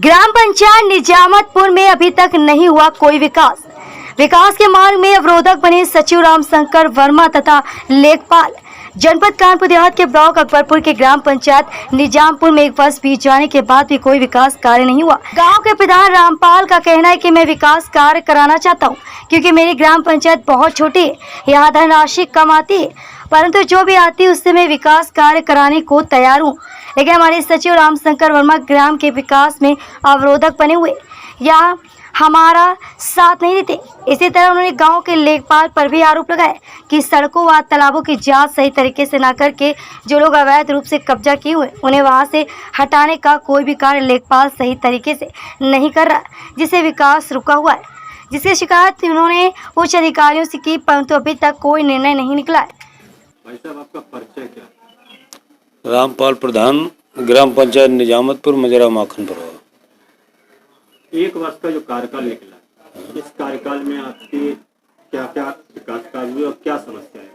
ग्राम पंचायत निजामतपुर में अभी तक नहीं हुआ कोई विकास। विकास के मार्ग में अवरोधक बने सचिव रामशंकर वर्मा तथा लेखपाल। जनपद कानपुर देहात के ब्लॉक अकबरपुर के ग्राम पंचायत निजामपुर में 1 वर्ष बीत जाने के बाद भी कोई विकास कार्य नहीं हुआ। गांव के प्रधान रामपाल का कहना है कि मैं विकास कार्य कराना चाहता हूं क्योंकि मेरी ग्राम पंचायत बहुत छोटी है, यहाँ धनराशि कम आती है, परंतु जो भी आती है उससे मैं विकास कार्य कराने को तैयार हूँ। लेकिन हमारे सचिव रामशंकर वर्मा ग्राम के विकास में अवरोधक बने हुए या हमारा साथ नहीं देते। इसी तरह उन्होंने गांव के लेखपाल पर भी आरोप लगाया कि सड़कों व तालाबों की जांच सही तरीके से न करके जो लोग अवैध रूप से कब्जा किए हुए उन्हें वहां से हटाने का कोई भी कार्य लेखपाल सही तरीके से नहीं कर रहा, जिससे विकास रुका हुआ है। जिसकी शिकायत उन्होंने उच्च अधिकारियों से की, परंतु अभी तक कोई निर्णय नहीं निकला है। भाई साहब, आपका परिचय क्या? रामपाल प्रधान, ग्राम पंचायत निजामतपुर, मजरा माखनपुर। 1 वर्ष का जो कार्यकाल निकला, इस कार्यकाल में आपके क्या क्या विकास कार्य हुए और क्या समस्याएं रही?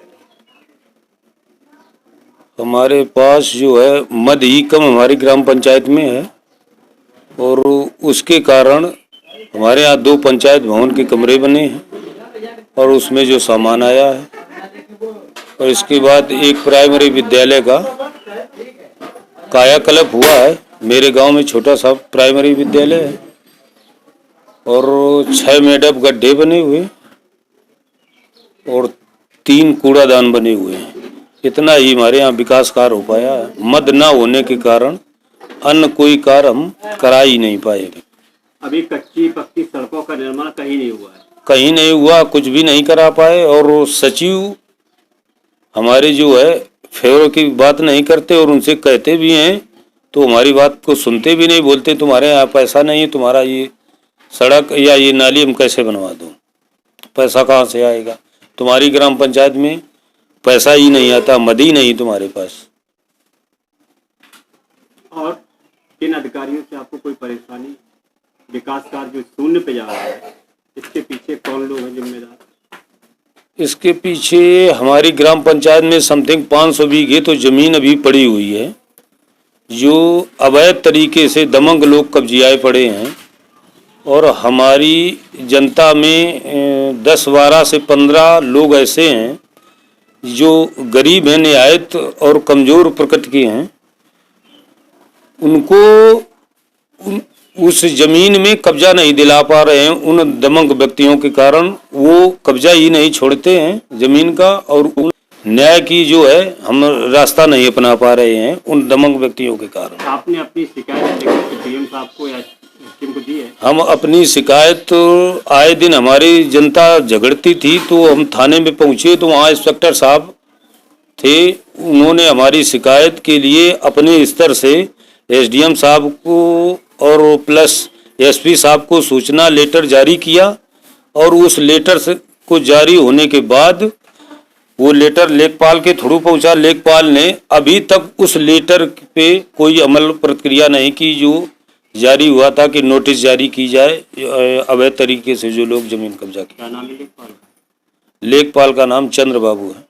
हमारे पास जो है मद ही कम हमारी ग्राम पंचायत में है और उसके कारण हमारे यहाँ 2 पंचायत भवन के कमरे बने हैं और उसमें जो सामान आया है, और इसके बाद एक प्राइमरी विद्यालय का कायाकल्प हुआ है। मेरे गांव में छोटा सा प्राइमरी विद्यालय है और 6 मेडअप गड्ढे बने हुए और 3 कूड़ादान बने हुए हैं। इतना ही हमारे यहाँ विकास कार्य हो पाया है। मद न होने के कारण अन्य कोई कार्य हम करा ही नहीं पाएंगे। अभी कच्ची पक्की सड़कों का निर्माण कहीं नहीं हुआ है? कहीं नहीं हुआ, कुछ भी नहीं करा पाए। और सचिव हमारे जो है फेवर की बात नहीं करते और उनसे कहते भी हैं तो हमारी बात को सुनते भी नहीं, बोलते तुम्हारे यहाँ पैसा नहीं है, तुम्हारा ये सड़क या ये नाली हम कैसे बनवा दूं, पैसा कहाँ से आएगा, तुम्हारी ग्राम पंचायत में पैसा ही नहीं आता, मद ही नहीं तुम्हारे पास। और किन अधिकारियों से आपको कोई परेशानी? विकास कार्य जो शून्य पे जा रहा है, इसके पीछे कौन लोग हैं जिम्मेदार? इसके पीछे हमारी ग्राम पंचायत में समथिंग 500 बीघे तो जमीन अभी पड़ी हुई है जो अवैध तरीके से दमंग लोग कब्जियाए पड़े हैं। और हमारी जनता में 10-12 से 15 लोग ऐसे हैं जो गरीब हैं, निहायत और कमज़ोर प्रकृति के हैं। उनको उस जमीन में कब्जा नहीं दिला पा रहे हैं। उन दमंग व्यक्तियों के कारण वो कब्जा ही नहीं छोड़ते हैं जमीन का, और न्याय की जो है हम रास्ता नहीं अपना पा रहे हैं उन दमंग व्यक्तियों के कारण। आपने अपनी शिकायत डीएम साहब को या एसडीएम को दी है? हम अपनी शिकायत आए दिन हमारी जनता झगड़ती थी तो हम थाने में पहुंचे तो वहाँ इंस्पेक्टर साहब थे। उन्होंने हमारी शिकायत के लिए अपने स्तर से एसडीएम साहब को और प्लस एसपी साहब को सूचना लेटर जारी किया और उस लेटर से को जारी होने के बाद वो लेटर लेखपाल के थ्रू पहुंचा। लेखपाल ने अभी तक उस लेटर पे कोई अमल प्रक्रिया नहीं की जो जारी हुआ था कि नोटिस जारी की जाए अवैध तरीके से जो लोग जमीन कब्जा की। क्या नाम है लेखपाल? लेखपाल का नाम चंद्र बाबू है।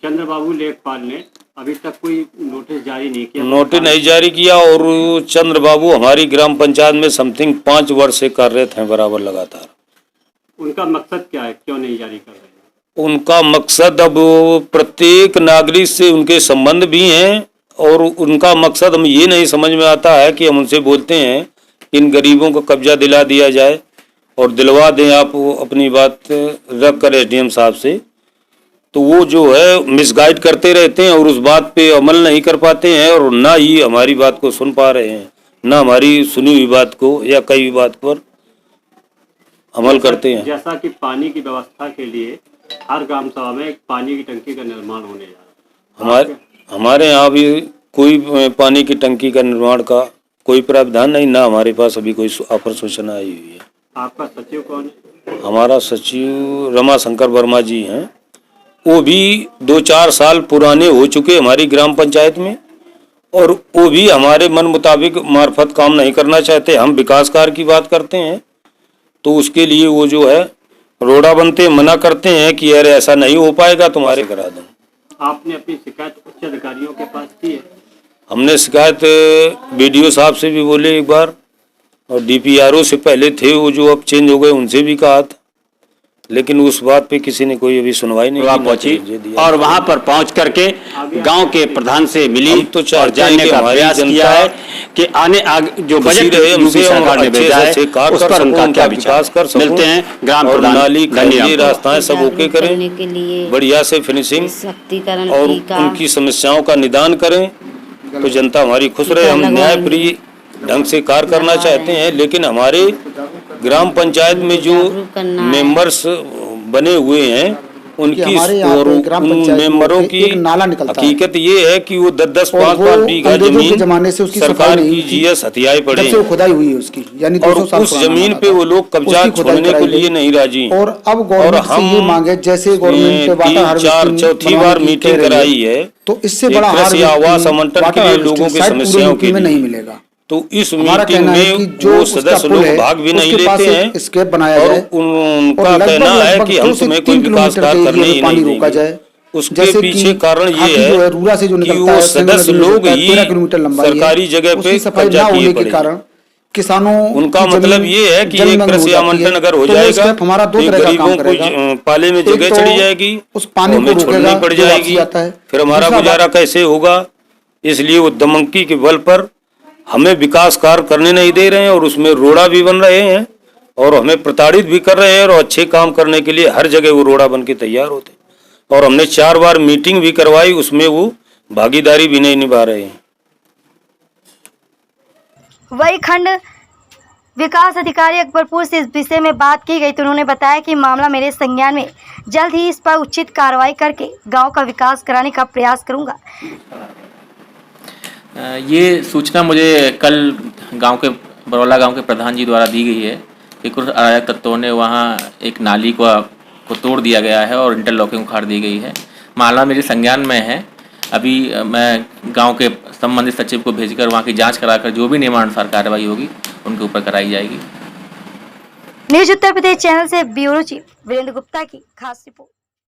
चंद्र बाबू लेखपाल ने अभी तक कोई नोटिस जारी नहीं किया? नोटिस नहीं जारी किया। और चंद्र बाबू हमारी ग्राम पंचायत में समथिंग 5 वर्ष से कार्यरत हैं बराबर लगातार। उनका मकसद क्या है, क्यों नहीं जारी कर रहे हैं? उनका मकसद अब प्रत्येक नागरिक से उनके संबंध भी हैं और उनका मकसद हम ये नहीं समझ में आता है कि हम उनसे बोलते हैं इन गरीबों को कब्जा दिला दिया जाए और दिलवा दें आप अपनी बात रख कर एसडीएम साहब से, तो वो जो है मिसगाइड करते रहते हैं और उस बात पे अमल नहीं कर पाते हैं और ना ही हमारी बात को सुन पा रहे हैं, ना हमारी सुनी हुई बात को या कई बात पर अमल करते हैं। जैसा कि पानी की व्यवस्था के लिए हर ग्राम सभा में एक पानी की टंकी का निर्माण होने जा रहा है, हमारे यहाँ भी कोई पानी की टंकी का निर्माण का कोई प्रावधान नहीं, ना हमारे पास अभी कोई ऑफर सूचना आई हुई है। आपका सचिव कौन है? हमारा सचिव रमाशंकर वर्मा जी हैं। वो भी 2-4 साल पुराने हो चुके हमारी ग्राम पंचायत में और वो भी हमारे मन मुताबिक मार्फत काम नहीं करना चाहते। हम विकास कार्य की बात करते हैं तो उसके लिए वो जो है रोड़ा बनते मना करते हैं कि यार ऐसा नहीं हो पाएगा, तुम्हारे करा दूँ। आपने अपनी शिकायत उच्च अधिकारियों के पास की है? हमने शिकायत बीडीओ साहब से भी बोले एक बार और डीपीआरओ से पहले थे वो जो अब चेंज हो गए उनसे भी कहा था, लेकिन उस बात पे किसी ने कोई अभी सुनवाई नहीं वहाँ की, पहुंची ना मुझे दिया। और वहां पर पहुंच करके गांव के प्रधान से मिली हम तो और चाहते हैं जानने कि का हमारी प्रयास जनता किया है कि आने जो खुशी बजट रहे यूपी हमसे, हम सरकार ने अच्छे भेजा से है अच्छे कार्य उस कर पर सकूं, उनका क्या उनका विचार विकास कर सकूं। मिलते हैं ग्राम और प्रधान नाली धन्यवाद ये रास्ताएं सब जागरूक ओके करें, करने के लिए बढ़िया से फिनिशिंग सशक्तिकरण और टीका उनकी समस्याओं का निदान करें तो जनता हमारी खुश रहे। हम न्यायप्रिय ढंग से कार्य करना चाहते हैं, लेकिन हमारे ग्राम पंचायत में जो जागरूक करना है। मेंबर्स बने हुए हैं उनकी हमारे यहाँ और पे ग्राम उन पंचायत में मेंबरों की एक नाला निकलता है। हकीकत ये है कि वो 10-10 और 5-5 वो बीघा अंग्रेजों के जमीन जमाने से उसकी सफाई सरकार नहीं की हुई थी। जीएस हथियाई पड़े जब से वो खुदाई हुई है उसकी, यानी और 200 साल उस पुराना जमीन नाला पे था। वो लोग कब्जा उसकी खुदाई छोड़ने कराई के लिए गई। नहीं राजी। और अब गवर्नमेंट से ये मांगे, जैसे गवर्नमेंट वाटर 3-4 हार्वेस्टिंग चौथी बनवाने बार की मीटिंग कह रही कराई है, तो इससे एक बड़ा कृषि आवास हार्वेस्टिंग आवंटन के लिए लोगों की शायद पूरे समस्याओं यूपी के में लिए नहीं मिलेगा। तो इस हमारा मीटिंग कहना है में कि जो वो उसका सदस्य पुल लोग है, भाग भी नहीं उसके पास लेते एक हैं स्केप बनाया और जाए उनका और कहना है लगभग कि हम 2 से तुम्हें 3 कोई विकास किलोमीटर कार्य के करने एरिया ही में पानी नहीं रोका देंगे। जाए। उसके जैसे पीछे कि कारण ये खाकी जो है रूरा से जो है कि निकलता वो है, सदस्य लोग ही 13 किलोमीटर लंबाई है, सरकारी जगह पे उसकी सफाई कब्जा ना किए होने के पड़े। कारण किसानों उनका की मतलब जमीन ये है कि जलमग्न ये हो कृषि जाती आवंटन है। अगर हो तो वो जाएगा स्केप हमारा दो तो तरह का गरीबों काम को करेगा। पाले में एक जगह तो चढ़ी जाएगी, उस पानी हमें को छोड़नी रोकेगा पड़ जो वापसी जाएगी, आता है। फिर हमारा दूसरा गुजारा कैसे होगा। इसलिए वो दमनकी के बल पर हमें विकास कार्य करने नहीं दे रहे हैं और उसमें रोड़ा भी बन रहे हैं और हमें प्रताड़ित भी कर रहे हैं और अच्छे काम करने के लिए हर जगह वो रोड़ा बन के तैयार होते हैं। और हमने 4 बार मीटिंग भी करवाई, उसमें वो भागीदारी भी नहीं निभा रहे हैं। वही खंड विकास अधिकारी अकबरपुर से इस विषय में बात की गई तो उन्होंने बताया कि मामला मेरे संज्ञान में, जल्द ही इस पर उचित कार्रवाई करके गांव का विकास कराने का प्रयास करूंगा। ये सूचना मुझे कल गांव के बरौला गांव के प्रधान जी द्वारा दी गई है कि कुछ अराजक तत्वों ने वहाँ एक नाली को तोड़ दिया गया है और इंटरलॉकिंग उखाड़ दी गई है। मामला मेरे संज्ञान में है। अभी मैं गांव के संबंधित सचिव को भेजकर वहाँ की जांच कराकर जो भी नियमानुसार कार्रवाई होगी उनके ऊपर कराई जाएगी। न्यूज उत्तर प्रदेश चैनल से ब्यूरो चीफ वीरेंद्र गुप्ता की खास रिपोर्ट।